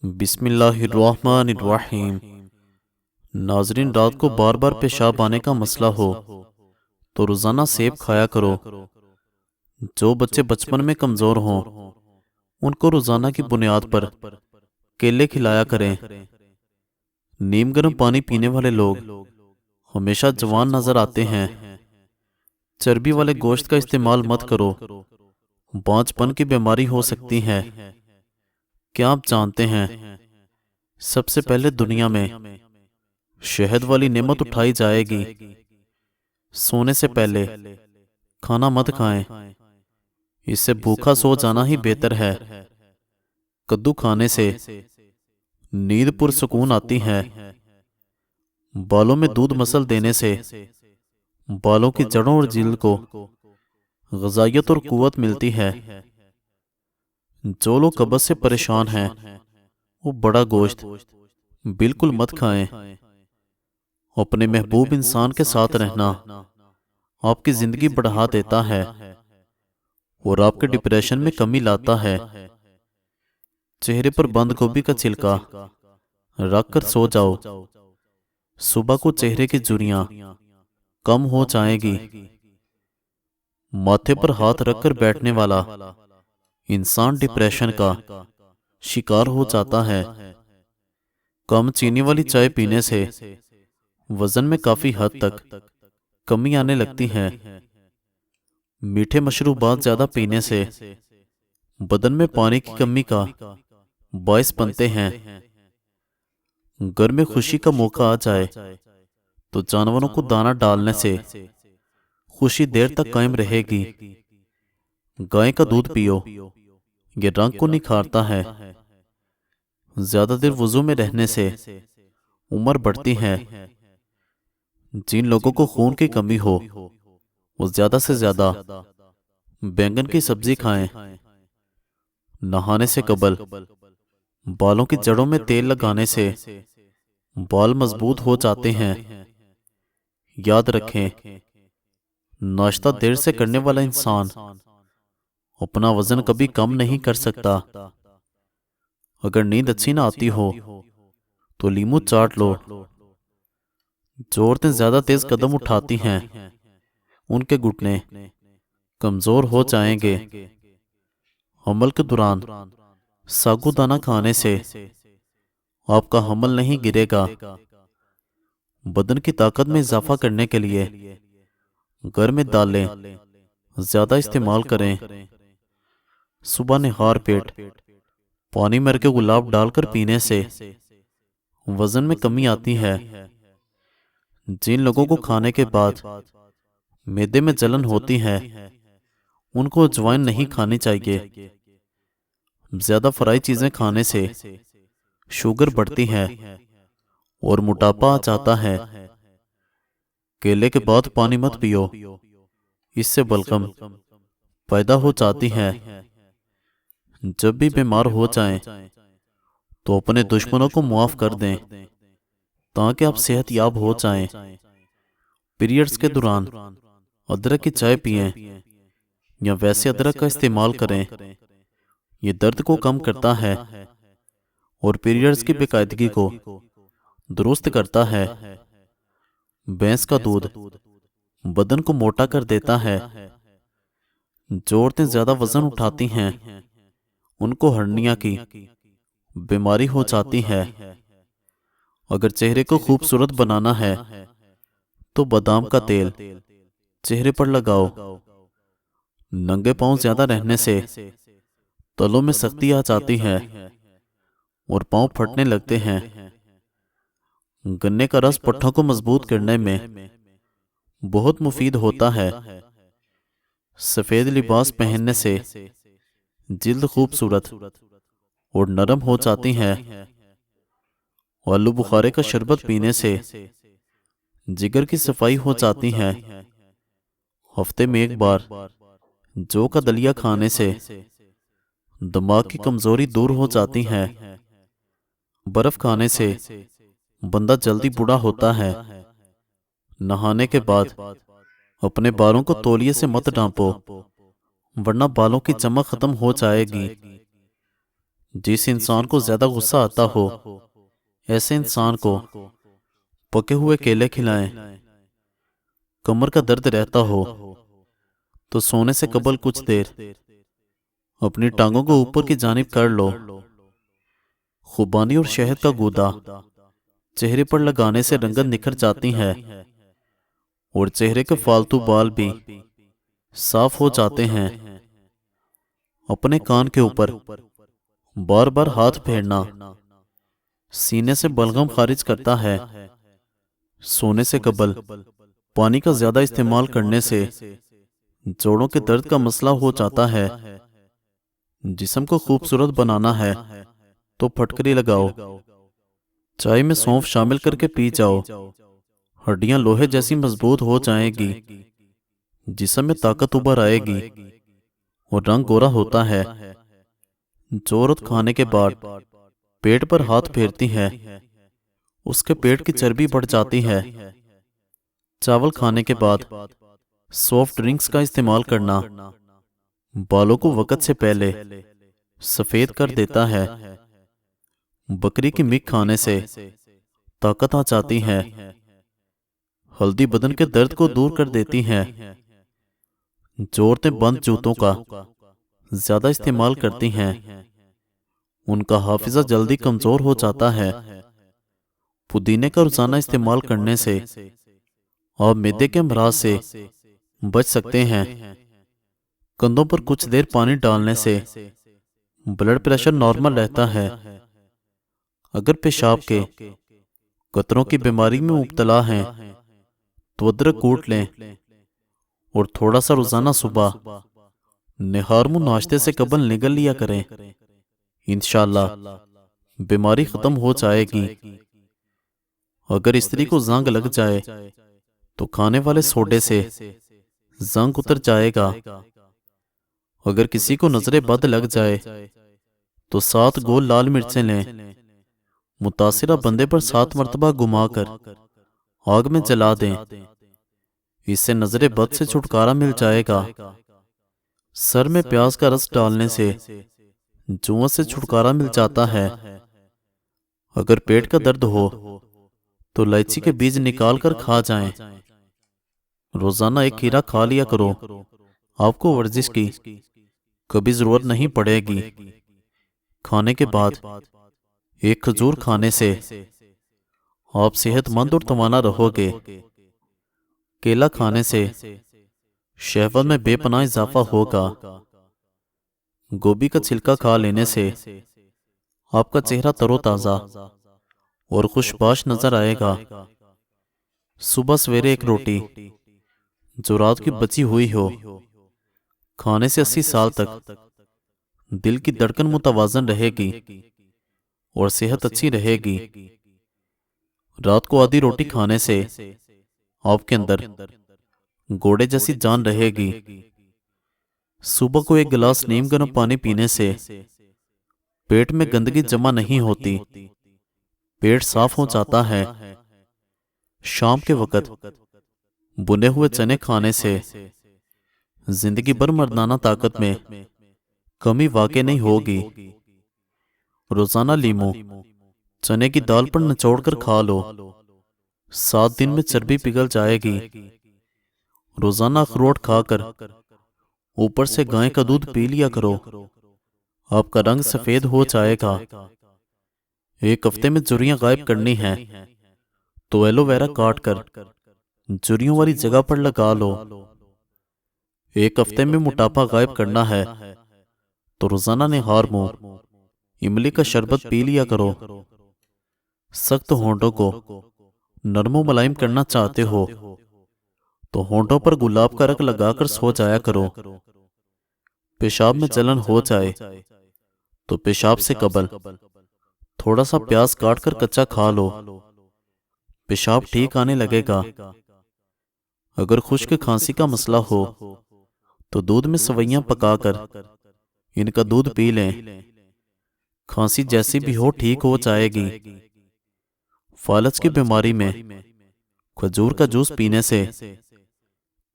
बिस्मिल्लाहिर्रहमानिर्रहीम। नाजरीन, रात को बार बार पेशाब आने का मसला हो तो रोज़ाना सेब खाया करो। जो बच्चे बचपन में कमज़ोर हों उनको रोज़ाना की बुनियाद पर केले खिलाया करें। नीम गर्म पानी पीने वाले लोग हमेशा जवान नज़र आते हैं। चर्बी वाले गोश्त का इस्तेमाल मत करो, बांझपन की बीमारी हो सकती है। क्या आप जानते हैं, सबसे पहले दुनिया में शहद वाली नेमत उठाई जाएगी। सोने से पहले खाना मत खाएं, इससे भूखा सो जाना ही बेहतर है। कद्दू खाने से नींद पुरसुकून आती है। बालों में दूध मसल देने से बालों की जड़ों और जिल्द को ग़िज़ाइयत और कुव्वत मिलती है। जो लोग कब्ज़ से परेशान हैं वो बड़ा गोश्त बिल्कुल मत खाएं। अपने महबूब इंसान के साथ रहना आपकी ज़िंदगी बढ़ा देता है और आपके डिप्रेशन में कमी लाता है। चेहरे पर बंद गोभी का छिलका रख कर सो जाओ, सुबह को चेहरे की झुर्रियां कम हो जाएगी। माथे पर हाथ रखकर बैठने वाला इंसान डिप्रेशन का शिकार हो जाता है। कम चीनी वाली चाय पीने से वजन में काफी हद तक कमी आने लगती है। मीठे मशरूबात ज्यादा पीने से बदन में पानी की कमी का बायस बनते हैं। घर में खुशी का मौका आ जाए तो जानवरों को दाना डालने से खुशी देर तक कायम रहेगी। गाय का दूध पियो, ये रंग को निखारता है। ज्यादा देर वुजू में रहने से उम्र बढ़ती है। जिन लोगों को खून की कमी हो वो ज्यादा से ज्यादा बैंगन की सब्जी खाएं। नहाने से कबल बालों की जड़ों में तेल लगाने से बाल मजबूत हो जाते हैं। याद रखें, नाश्ता देर से करने वाला इंसान अपना वजन कभी कम नहीं कर सकता। अगर नींद अच्छी ना आती हो तो लीमू चाट लो। जो औरतें ज्यादा तेज कदम उठाती हैं उनके घुटने कमजोर हो जाएंगे। हमल के दौरान साबूदाना खाने से आपका हमल नहीं गिरेगा। बदन की ताकत में इजाफा करने के लिए घर में दालें ज्यादा इस्तेमाल करें। सुबह निहार पेट पानी में के गुलाब डालकर पीने से वजन में कमी आती है। जिन लोगों को खाने के बाद मैदे में जलन होती है उनको अजवाइन नहीं खानी चाहिए। ज्यादा फ्राई चीजें खाने से शुगर बढ़ती है और मोटापा आ जाता है। केले के बाद पानी मत पियो, इससे बलगम पैदा हो जाती है। जब भी बीमार हो जाएं तो अपने दुश्मनों को मुआफ कर दें ताकि आप सेहतयाब हो जाएं। पीरियड्स के दौरान अदरक की चाय पिएं या वैसे अदरक का इस्तेमाल करें। ये दर्द को कम करता है और पीरियड्स की बेकायदगी को दुरुस्त करता है। भैंस का दूध बदन को मोटा कर देता है। जो औरतें ज्यादा वजन उठाती हैं उनको हर्निया की बीमारी हो जाती है। अगर चेहरे को खूबसूरत बनाना है तो बादाम का तेल चेहरे पर लगाओ। नंगे पांव ज्यादा रहने से तलों में सख्ती आ जाती है और पांव फटने लगते हैं। गन्ने का रस पट्टों को मजबूत करने में बहुत मुफीद होता है। सफेद लिबास पहनने से जिल्द खूबसूरत और नरम हो जाती है। आलू बुखारे का शरबत पीने से जिगर की सफाई हो जाती है। हफ्ते में एक बार जौ का दलिया खाने से दिमाग की कमजोरी दूर हो जाती है। बर्फ खाने से बंदा जल्दी बूढ़ा होता है। नहाने के बाद अपने बालों को तौलिए से मत ढांपो वरना बालों की चमक खत्म हो जाएगी। जिस इंसान को ज्यादा गुस्सा आता हो ऐसे इंसान को पके हुए केले खिलाएं। कमर का दर्द रहता हो तो सोने से कबल कुछ देर अपनी टांगों को ऊपर की जानिब कर लो। खुबानी और शहद का गूदा चेहरे पर लगाने से रंगत निखर जाती है और चेहरे के फालतू बाल भी साफ हो जाते हैं। अपने कान के ऊपर बार बार हाथ फेरना सीने से बलगम खारिज करता है। सोने से कबल पानी का ज्यादा इस्तेमाल करने से जोड़ों के दर्द का मसला हो जाता है। जिस्म को खूबसूरत बनाना है तो फटकरी लगाओ। चाय में सौंफ शामिल करके पी जाओ। हड्डियां लोहे जैसी मजबूत हो जाएगी, जिस्म में ताकत उभर आएगी और रंग गोरा होता है। जो औरत खाने के बाद पेट पर हाथ फेरती है उसके पेट की चर्बी बढ़ जाती है। चावल खाने के बाद सॉफ्ट ड्रिंक्स का इस्तेमाल करना बालों को वक्त से पहले सफेद कर देता है। बकरी की मीट खाने से ताकत आ जाती है। हल्दी बदन के दर्द को दूर कर देती है। जो औरतें बंद जूतों का ज्यादा इस्तेमाल करती हैं उनका हाफिजा जल्दी कमजोर हो जाता है। पुदीने का रोजाना इस्तेमाल करने से आप मैदे के अमराज से बच सकते हैं। कंधों पर कुछ देर पानी डालने से ब्लड प्रेशर नॉर्मल रहता है। अगर पेशाब के कतरों की बीमारी में मुब्तला हैं तो अदरक कूट लें और थोड़ा सा रोजाना सुबह निहार मुंह नाश्ते से कबल निगल लिया करें। इंशाअल्लाह बीमारी खत्म हो जाएगी। अगर स्त्री को जंग लग जाए तो खाने वाले सोडे से जंग उतर जाएगा। अगर किसी को नजरे बद लग जाए तो 7 गोल लाल मिर्चें लें। मुतासिरा बंदे पर 7 मरतबा घुमाकर आग में जला दें। इससे नजरे बद से छुटकारा मिल जाएगा। सर में प्याज का रस डालने से जुओं से छुटकारा मिल जाता है। अगर पेट का दर्द हो तो इलायची के बीज निकाल कर खा जाएं। रोजाना एक खीरा खा लिया करो। आपको वर्जिश की कभी जरूरत नहीं पड़ेगी। खाने के बाद एक खजूर खाने से आप सेहतमंद और तवाना रहोगे। केला खाने से शहवत में बेपनाह इजाफा होगा। गोभी का छिलका खा लेने से आपका चेहरा तरोताजा और खुशबाश नजर आएगा। सुबह सवेरे एक रोटी जो रात की बची हुई हो खाने से 80 साल तक दिल की धड़कन मुतवाजन रहेगी और सेहत अच्छी रहेगी। रात को आधी रोटी खाने से आपके अंदर घोड़े जैसी जान रहेगी। सुबह को एक गिलास नीम गर्म पानी पीने से पेट में गंदगी जमा नहीं होती, पेट साफ हो जाता है। शाम के वक्त बुने हुए चने खाने से जिंदगी भर मर्दाना ताकत में कमी वाकई नहीं होगी। रोजाना लीमू चने की दाल पर निचोड़कर खा लो। 7 दिन में चर्बी पिघल जाएगी। रोजाना अखरोट खाकर ऊपर से गाय का दूध पी लिया करो। आपका रंग सफेद हो जाएगा। एक हफ्ते में झुर्रियां गायब करनी है तो एलोवेरा काट कर झुर्रियों वाली जगह पर लगा लो। एक हफ्ते में मोटापा गायब करना है तो रोजाना निहार मुंह इमली का शरबत पी लिया करो। सख्त होंठों को नरमो मुलायम करना चाहते हो तो होंठों पर गुलाब का रंग लगाकर सो जाया करो। पेशाब में जलन हो जाए तो पेशाब से कबल थोड़ा सा प्याज काट कर कच्चा खा लो। पेशाब ठीक आने लगेगा। अगर खुश्क खांसी का मसला हो तो दूध में सवैयां पकाकर इनका दूध पी लें। खांसी जैसी भी हो ठीक हो जाएगी। फालज की बीमारी में खजूर का जूस पीने से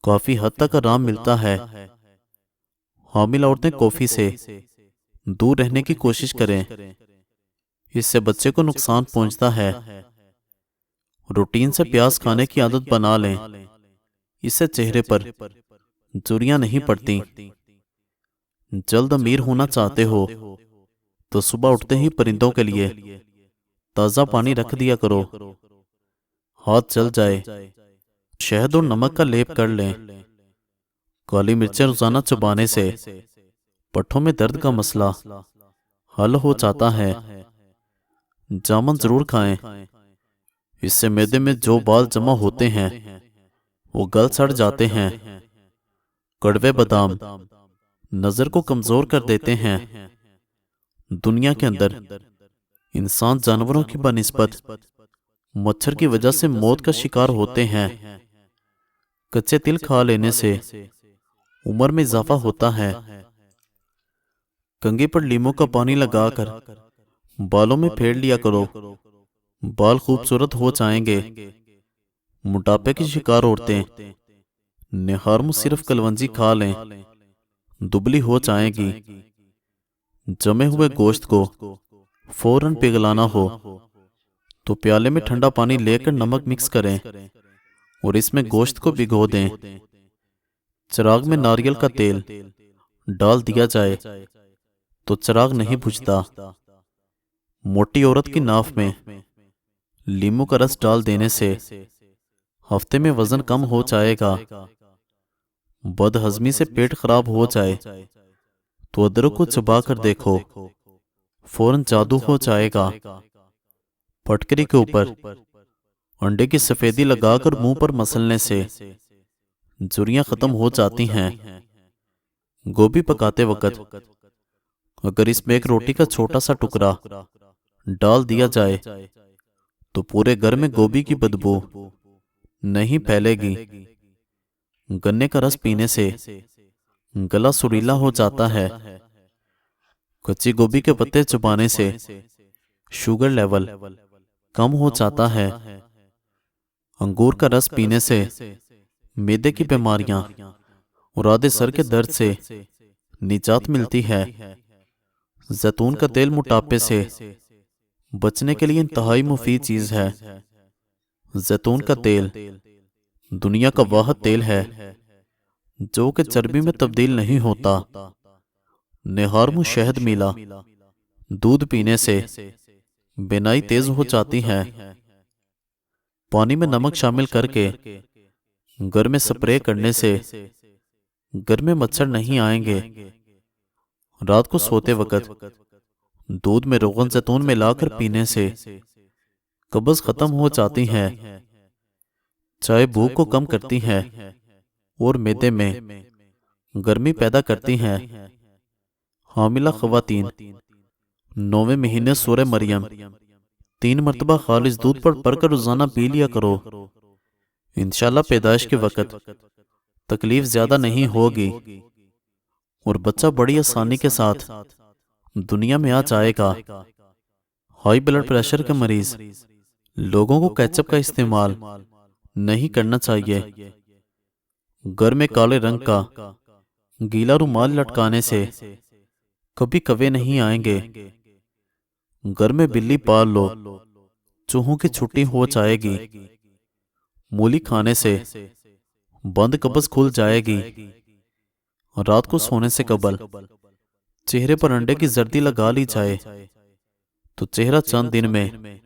काफी हद तक आराम मिलता है। हामिल औरतें कॉफी से दूर रहने की कोशिश करें, इससे बच्चे को नुकसान पहुंचता है। रूटीन से प्याज खाने की आदत बना लें, इससे चेहरे पर झुर्रियां नहीं पड़ती। जल्द अमीर होना चाहते हो तो सुबह उठते ही परिंदों के लिए ताज़ा पानी रख दिया करो। हाथ जल जाए, शहद और नमक का लेप कर लें। काली मिर्चें रोजाना चबाने से पट्ठों में दर्द का मसला हल हो जाता है। जामुन जरूर खाएं, इससे मैदे में जो बाल जमा होते हैं वो गल सड़ जाते हैं। कड़वे बादाम नजर को कमजोर कर देते हैं। दुनिया के अंदर इंसान जानवरों की बनिस्बत मच्छर की वजह से मौत का शिकार होते हैं। कच्चे तिल खा लेने से उम्र में इजाफा होता है। कंघी पर लीमू का पानी लगाकर बालों में फेर लिया करो, बाल खूबसूरत हो जाएंगे। मोटापे की शिकार औरतें निहारमू सिर्फ कलवंजी खा लें, दुबली हो जाएगी। जमे हुए गोश्त को फौरन पिघलाना हो तो प्याले में ठंडा पानी लेकर नमक मिक्स करें और इसमें गोश्त को भिगो दें। चिराग में नारियल का तेल डाल दिया जाए तो चिराग नहीं बुझता। मोटी औरत की नाफ में लीमू का रस डाल देने से हफ्ते में वजन कम हो जाएगा। बदहजमी से पेट खराब हो जाए तो अदरक को चबा कर देखो, फौरन जादू हो जाएगा। फटकरी के ऊपर अंडे की सफेदी लगाकर मुंह पर मसलने से झुर्रियां खत्म हो जाती हैं। गोभी पकाते वक्त अगर इसमें एक रोटी का छोटा सा टुकड़ा डाल दिया जाए तो पूरे घर में गोभी की बदबू नहीं फैलेगी। गन्ने का रस पीने से गला सुरीला हो जाता है। कच्ची गोभी के पत्ते चबाने से शुगर लेवल कम हो जाता है। अंगूर का रस पीने से मैदे की बीमारियां और आधे सर के दर्द से निजात मिलती है। जैतून का तेल मोटापे से बचने के लिए इंतहाई मुफीद चीज है। जैतून का तेल दुनिया का वाहिद तेल है जो कि चर्बी में तब्दील नहीं होता। निहारमू शहद मिला दूध पीने से बिनाई तेज हो जाती है। पानी में नमक शामिल करके घर में स्प्रे करने से घर में मच्छर नहीं आएंगे। रात को सोते वक्त दूध में रोगन जैतून मिलाकर पीने से कब्ज खत्म हो जाती है। चाय भूख को कम करती है और मैदे में गर्मी पैदा करती है। हामिला ख़वातीन 9वें महीने सूरह मरियम 3 मरतबा खालिस दूध पर पढ़कर रोजाना पी लिया करो। इंशाल्लाह पैदाइश के वक्त तकलीफ ज्यादा नहीं होगी और बच्चा बड़ी आसानी के साथ दुनिया में आ जाएगा। हाई ब्लड प्रेशर के मरीज लोगों को केचप का इस्तेमाल नहीं करना चाहिए। घर में काले रंग का गीला रुमाल लटकाने से कभी कवे नहीं आएंगे। घर में बिल्ली पाल लो, चूहों की छुट्टी हो जाएगी। मूली खाने से बंद कब्ज खुल जाएगी। रात को सोने से कबल चेहरे पर अंडे की जर्दी लगा ली जाए तो चेहरा चंद दिन में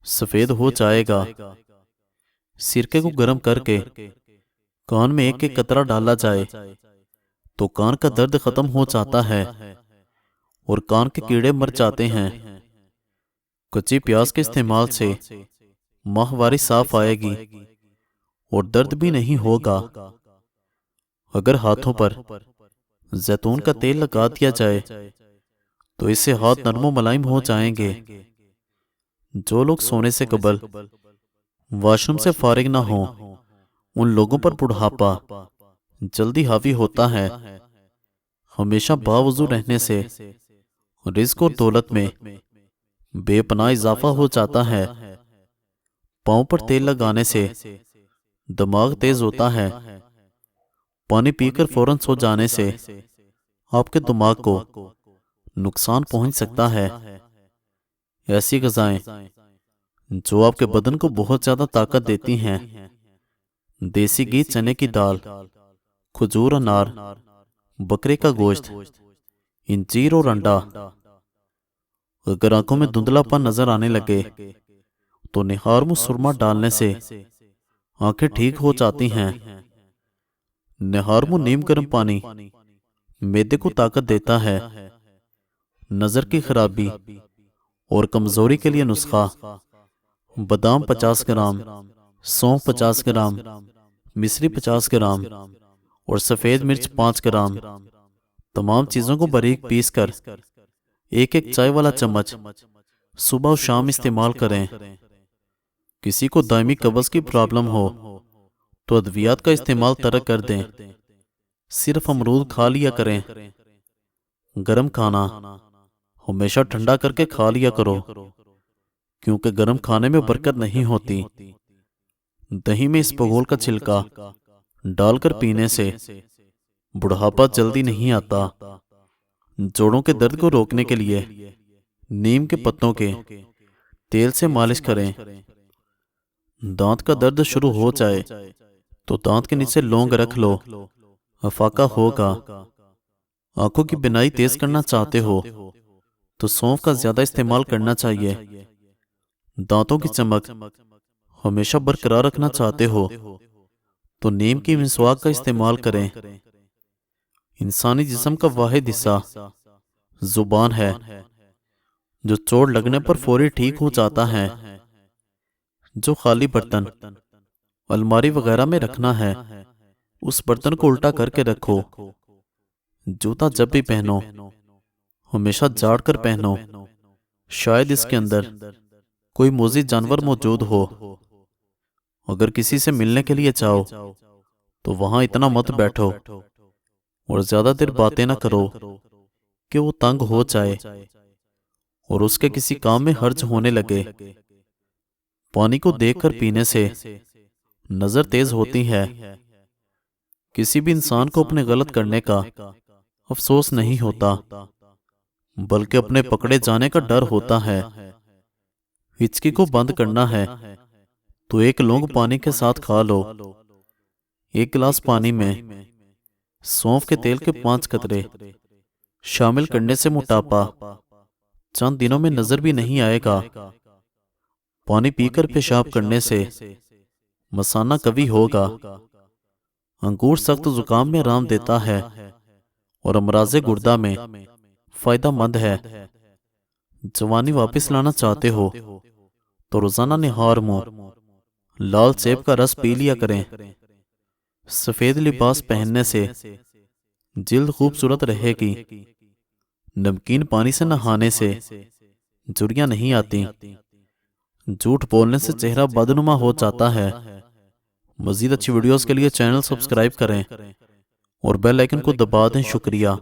सफेद हो जाएगा। सिरके को गर्म करके कान में एक एक कतरा डाला जाए तो कान का दर्द खत्म हो जाता है और कान के कीड़े मर जाते हैं। कच्ची प्याज के इस्तेमाल से माहवारी साफ आएगी और दर्द भी नहीं होगा। अगर हाथों पर जैतून का तेल लगा दिया जाए तो इससे हाथ नरमो मुलायम हो जाएंगे। जो लोग सोने से कबल वॉशरूम से फारिग ना हो उन लोगों पर बुढ़ापा जल्दी हावी होता है। हमेशा बावजू रहने से रिस्क और दौलत में बेपनाह इजाफा हो जाता है। पांव पर तेल लगाने से दिमाग तेज होता है। पानी पीकर फौरन सो जाने से आपके दिमाग को नुकसान पहुंच सकता है। ऐसी ग़िज़ाएं जो आपके बदन को बहुत ज़्यादा ताकत देती हैं, देसी घी, चने की दाल, खजूर, अनार, बकरे का गोश्त, इंजीर और अंडा। अगर आंखों में धुंधलापन नजर आने लगे तो निहार में सुरमा डालने से आंखें ठीक हो जाती हैं। निहार में नीम गर्म पानी मैदे को ताकत देता है। नज़र की खराबी और कमजोरी के लिए नुस्खा: बादाम 50 ग्राम, सौंफ 50 ग्राम, मिश्री 50 ग्राम और सफ़ेद मिर्च 5 ग्राम। तमाम चीज़ों को बारीक पीसकर एक एक चाय वाला चम्मच सुबह और शाम इस्तेमाल करें। किसी को दायमी कब्ज़ की प्रॉब्लम हो तो अद्वियात का इस्तेमाल तर्क कर दें। सिर्फ अमरूद खा लिया करें। गरम खाना हमेशा ठंडा करके खा लिया करो, क्योंकि गरम खाने में बरकत नहीं होती। दही में इसबगोल का छिलका डालकर पीने से बुढ़ापा जल्दी नहीं आता। जोड़ों के दर्द को रोकने के लिए नीम के पत्तों के तेल से मालिश करें। दांत का दर्द शुरू हो जाए तो दांत के नीचे लौंग रख लो, अफाका होगा। आंखों की बिनाई तेज करना चाहते हो तो सौंफ का ज्यादा इस्तेमाल करना चाहिए। दांतों की चमक हमेशा बरकरार रखना चाहते हो तो नीम की मिसवाक का इस्तेमाल करें। इंसानी जिस्म का वाहिद हिस्सा जुबान है, जो चोट लगने पर फौरी ठीक हो जाता है। जो खाली बर्तन अलमारी वगैरह में रखना है, उस बर्तन को उल्टा करके रखो। जूता जब भी पहनो हमेशा झाड़ कर पहनो। शायद इसके अंदर कोई मोज़ी जानवर मौजूद हो। अगर किसी से मिलने के लिए चाहो तो वहां इतना मत बैठो और ज्यादा देर बातें ना करो कि वो तंग हो जाए और उसके किसी काम में हर्ज होने लगे। पानी को देखकर पीने से नजर तेज होती है। किसी भी इंसान को अपने गलत करने का अफसोस नहीं होता, बल्कि अपने पकड़े जाने का डर होता है। हिचकी को बंद करना है तो एक लौंग पानी के साथ खा लो। एक गिलास पानी में सौंफ के तेल के 5 कतरे शामिल करने से मोटापा चंद दिनों में नजर भी नहीं आएगा। पानी पीकर पेशाब करने से मसाना कभी होगा। अंगूर सख्त जुकाम में आराम देता है और अमराज़े गुर्दा में फायदेमंद है। जवानी वापस लाना चाहते हो तो रोजाना निहार मुंह लाल सेब का रस पी लिया करें। सफेद लिबास पहनने से जिल्द खूबसूरत रहेगी। नमकीन पानी से नहाने से झुर्रियां नहीं आती। झूठ बोलने से चेहरा बदनुमा हो जाता है। मजीद अच्छी वीडियोस के लिए चैनल सब्सक्राइब करें और बेल आइकन को दबा दें। शुक्रिया।